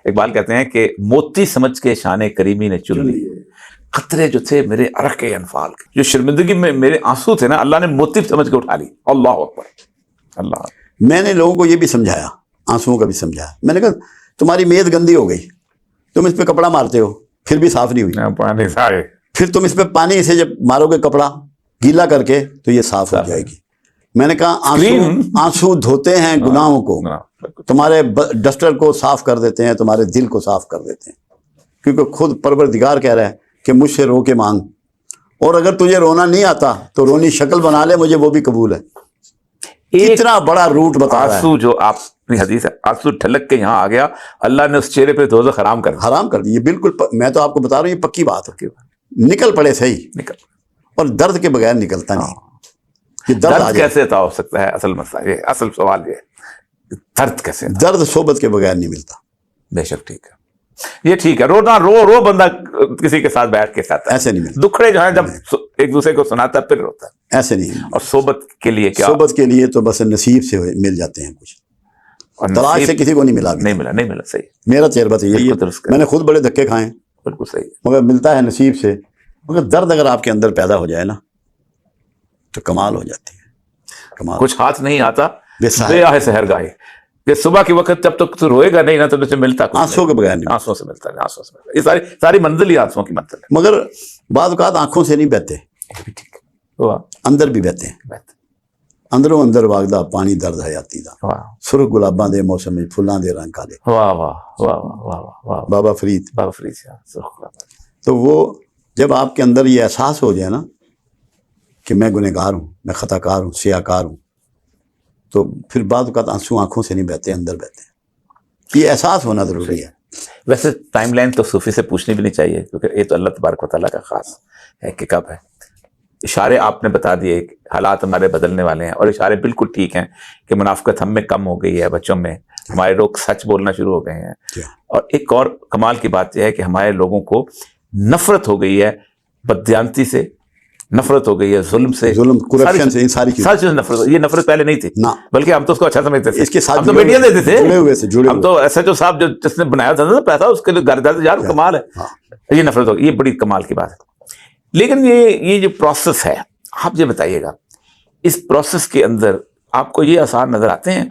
اقبال کہتے ہیں کہ موتی سمجھ کے شان کریمی نے چن لی، قطرے جو تھے میرے عرق انفال کے، جو شرمندگی میں میرے آنسو تھے نا، اللہ نے موتی سمجھ کے اٹھا لی. اللہ اکبر اللہ. میں نے لوگوں کو یہ بھی سمجھایا، آنسوؤں کا بھی سمجھایا. میں نے کہا تمہاری میز گندی ہو گئی، تم اس پہ کپڑا مارتے ہو پھر بھی صاف نہیں ہوئی، پانی سارے پھر تم اس پہ پانی سے جب مارو گے کپڑا گیلا کر کے تو یہ صاف ہو جائے گی. میں نے کہا آنسو دھوتے ہیں گناہوں کو، تمہارے ڈسٹر کو صاف کر دیتے ہیں، تمہارے دل کو صاف کر دیتے ہیں، کیونکہ خود پروردگار کہہ رہا ہے کہ مجھ سے رو کے مانگ، اور اگر تجھے رونا نہیں آتا تو رونی شکل بنا لے، مجھے وہ بھی قبول ہے. اتنا بڑا روٹ بتا رہا ہے. آنسو جو آپ کی حدیث ہے، آنسو ٹھلک کے یہاں آ گیا، اللہ نے اس چہرے پہ دوزخ حرام کر دی. یہ بالکل میں تو آپ کو بتا رہا ہوں، یہ پکی بات ہے. نکل پڑے صحیح، نکل، اور درد کے بغیر نکلتا نہیں. یہ درد کیسے عطا ہو سکتا ہے؟ اصل مسئلہ یہ، اصل سوال یہ ہے، درد کیسے؟ درد صحبت کے بغیر نہیں ملتا. بے شک ٹھیک ہے، یہ ٹھیک ہے. رونا رو بندہ کسی کے ساتھ بیٹھ کے ساتھ ایسے نہیں ملتا. دکھڑے جو ہیں جب ایک دوسرے کو سناتا ہے پھر روتا ہے، ایسے نہیں. اور صحبت کے لیے کیا؟ صحبت کے لیے تو بس نصیب سے مل جاتے ہیں کچھ، اور تلاش سے کسی کو نہیں ملا. نہیں ملا. صحیح، میرا تجربہ تو یہی ہے. میں نے خود بڑے دھکے کھائے ہیں، بالکل صحیح، مگر ملتا ہے نصیب سے. مگر درد اگر آپ کے اندر پیدا ہو جائے نا تو کمال ہو جاتی ہے. کمال. کچھ ہاتھ نہیں آتا بے آہ سحر گاہے، کہ صبح کے وقت جب تک تو روئے گا نہیں نا تو تجھے ملتا آنسوں کے بغیر نہیں. آنسوں سے ملتا ہے، آنسوں سے ملتا ہے. یہ ساری منزل ہی آنسوں کی منزل ہے. مگر بعض اوقات آنکھوں سے نہیں بہتے، ٹھیک ہے، اندر بھی بہتے ہیں. اندروں اندر واگدا پانی درد حیاتی دا، سرخ گلاباں دے موسم میں پھلاں دے رنگ کالے. واہ واہ واہ واہ واہ، بابا فرید. بابا فرید سرخ گلاباں. تو وہ جب آپ کے اندر یہ احساس ہو جائے نا کہ میں گنہگار ہوں، میں خطا کار ہوں، سیاہ کار ہوں، تو پھر بعض اوقات آنسو آنکھوں سے نہیں بہتے، اندر بہتے ہیں. یہ احساس ہونا ضروری ہے. ویسے ٹائم لائن تو صوفی سے پوچھنی بھی نہیں چاہیے، کیونکہ یہ تو اللہ تبارک و تعالیٰ کا خاص ہے کہ کب ہے. اشارے آپ نے بتا دیے، حالات ہمارے بدلنے والے ہیں، اور اشارے بالکل ٹھیک ہیں کہ منافقت ہم میں کم ہو گئی ہے، بچوں میں ہمارے لوگ سچ بولنا شروع ہو گئے ہیں. اور ایک اور کمال کی بات یہ ہے کہ ہمارے لوگوں کو نفرت ہو گئی ہے بددیانتی سے، نفرت ہو گئی ہے ظلم سے، کرپشن سے، ان ساری چیزیں نفرت. یہ نفرت پہلے نہیں تھی، بلکہ ہم تو اس کو اچھا سمجھتے تھے. اس کے ساتھ ہم تو بیٹیاں دیتے تھے، ہم تو ایس ایچ او صاحب جس نے بنایا تھا نا پیسہ، اس کے لیے گھر جاتے یار کمال ہے. یہ نفرت ہو گئی، یہ بڑی کمال کی بات ہے. لیکن یہ جو پروسیس ہے، آپ یہ بتائیے گا اس پروسیس کے اندر آپ کو یہ آثار نظر آتے ہیں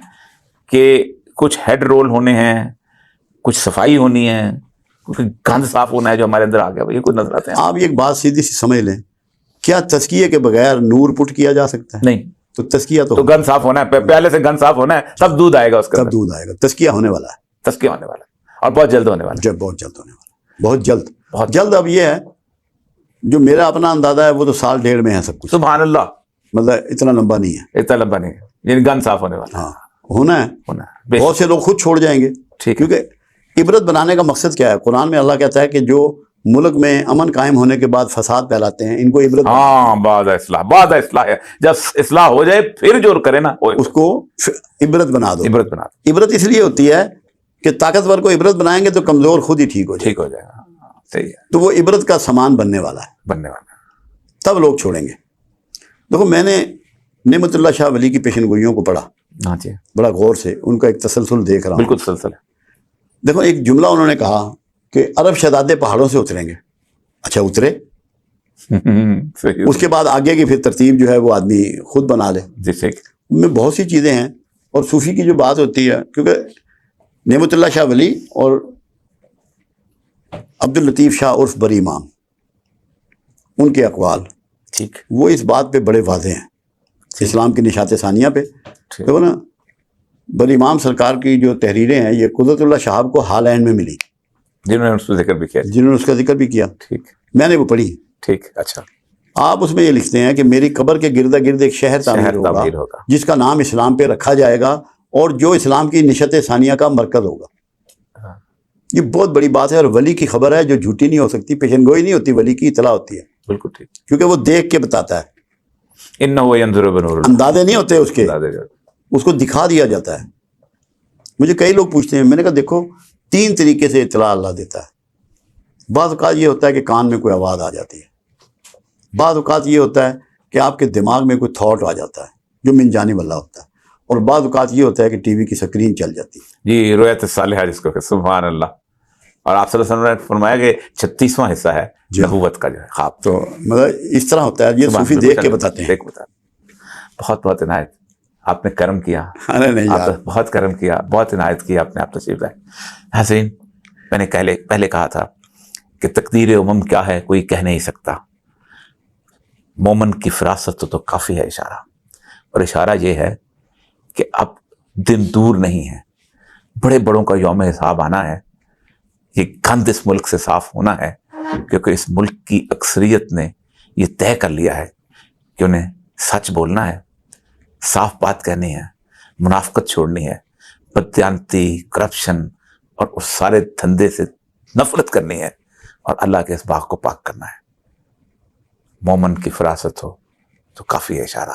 کہ کچھ ہیڈ رول ہونے ہیں، کچھ صفائی ہونی ہے، کچھ گند صاف ہونا ہے جو ہمارے اندر آ گیا، یہ کچھ نظر آتے ہیں؟ آپ ایک بات سیدھی سی سمجھ لیں، کیا تزکیے کے بغیر نور پٹ کیا جا سکتا ہے؟ نہیں. تو تزکیہ تو گند صاف ہونا ہے، پہلے سے گند صاف ہونا ہے، تب دودھ آئے گا اس کا، تب دودھ آئے گا. تزکیہ ہونے والا ہے، تزکیہ ہونے والا ہے، اور بہت جلد ہونے والا ہے. بہت جلد ہونے والا ہے، بہت جلد، بہت جلد. اب یہ ہے جو میرا اپنا اندازہ ہے وہ تو سال ڈیڑھ میں ہے سب کچھ. سبحان اللہ، مطلب اتنا لمبا نہیں ہے، اتنا لمبا نہیں ہے، یعنی گند صاف ہونے والا. ہاں ہونا ہے. ہونا بہت سے لوگ خود چھوڑ جائیں گے، کیونکہ عبرت بنانے کا مقصد کیا ہے؟ قرآن میں اللہ کہتا ہے کہ جو ملک میں امن قائم ہونے کے بعد فساد پھیلاتے ہیں ان کو عبرت. ہاں، بعد اصلاح ہے، جب اصلاح ہو جائے پھر جو کرے نا اس کو عبرت بنا دو. عبرت بنا دو. عبرت اس لیے ہوتی ہے کہ طاقتور کو عبرت بنائیں گے تو کمزور خود ہی ٹھیک ہو جائے گا. صحیح ہے، تو وہ عبرت کا سامان بننے والا ہے، تب لوگ چھوڑیں گے. دیکھو میں نے نعمت اللہ شاہ ولی کی پیشن گوئیوں کو پڑھا بڑا غور سے، ان کا ایک تسلسل دیکھ رہا ہوں. بالکل تسلسل ہے. دیکھو ایک جملہ انہوں نے کہا کہ عرب شہزادے پہاڑوں سے اتریں گے. اچھا اترے، اس کے بعد آگے کی پھر ترتیب جو ہے وہ آدمی خود بنا لے. ان میں بہت سی چیزیں ہیں. اور صوفی کی جو بات ہوتی ہے، کیونکہ نعمت اللہ شاہ ولی اور عبداللطیف شاہ عرف بری امام، ان کے اقوال ٹھیک وہ اس بات پہ بڑے واضح ہیں، اسلام کی نشات ثانیہ پہ. دیکھو نا بری امام سرکار کی جو تحریریں ہیں یہ قدرت اللہ شہاب کو ہالینڈ میں ملی، جنہوں نے اس کا ذکر بھی کیا. اس کا ذکر بھی کیا. ٹھیک، میں نے وہ پڑھی. ٹھیک، اچھا. آپ اس میں یہ لکھتے ہیں کہ میری قبر کے گرد گرد ایک شہر تعمیر ہوگا جس کا نام اسلام پہ رکھا جائے گا اور جو اسلام کی نشات ثانیہ کا مرکز ہوگا. یہ بہت بڑی بات ہے، اور ولی کی خبر ہے جو جھوٹی نہیں ہو سکتی، پیشن گوئی نہیں ہوتی، ولی کی اطلاع ہوتی ہے. بالکل ٹھیک، کیونکہ وہ دیکھ کے بتاتا ہے، انہ ینظر بنور، اندازے نہیں ہوتے اس کے، اس کو دکھا دیا جاتا ہے. مجھے کئی لوگ پوچھتے ہیں، میں نے کہا دیکھو 3 طریقے سے اطلاع اللہ دیتا ہے. بعض اوقات یہ ہوتا ہے کہ کان میں کوئی آواز آ جاتی ہے، بعض اوقات یہ ہوتا ہے کہ آپ کے دماغ میں کوئی تھاٹ آ جاتا ہے جو من جانب اللہ ہوتا ہے، اور بعض اوقات یہ ہوتا ہے کہ ٹی وی کی سکرین چل جاتی ہے. جی، رؤیت صالحہ جس کو کہ سبحان اللہ. اور آپ صلی اللہ علیہ وسلم نے فرمایا کہ 36واں حصہ ہے جی۔ نبوت کا جو ہے خواب. تو مطلب اس طرح ہوتا ہے، یہ صوفی دیکھ کے بتاتے ہیں. بہت بہت عنایت، آپ نے کرم کیا. ارے نہیں آپ یار، نے بہت کرم کیا، بہت عنایت کی آپ نے، آپ تشریف لائے. حسین، میں نے پہلے کہا تھا کہ تقدیر امم کیا ہے کوئی کہہ نہیں سکتا. مومن کی فراست تو کافی ہے اشارہ، اور اشارہ یہ ہے کہ اب دن دور نہیں ہے، بڑے بڑوں کا یوم حساب آنا ہے. یہ گند اس ملک سے صاف ہونا ہے، کیونکہ اس ملک کی اکثریت نے یہ طے کر لیا ہے کہ انہیں سچ بولنا ہے، صاف بات کہنی ہے، منافقت چھوڑنی ہے، بددیانتی، کرپشن اور اس سارے دھندے سے نفرت کرنی ہے، اور اللہ کے اس باغ کو پاک کرنا ہے. مومن کی فراست ہو تو کافی ہے اشارہ.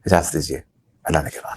اجازت دیجیے، اللہ نے کے بعد.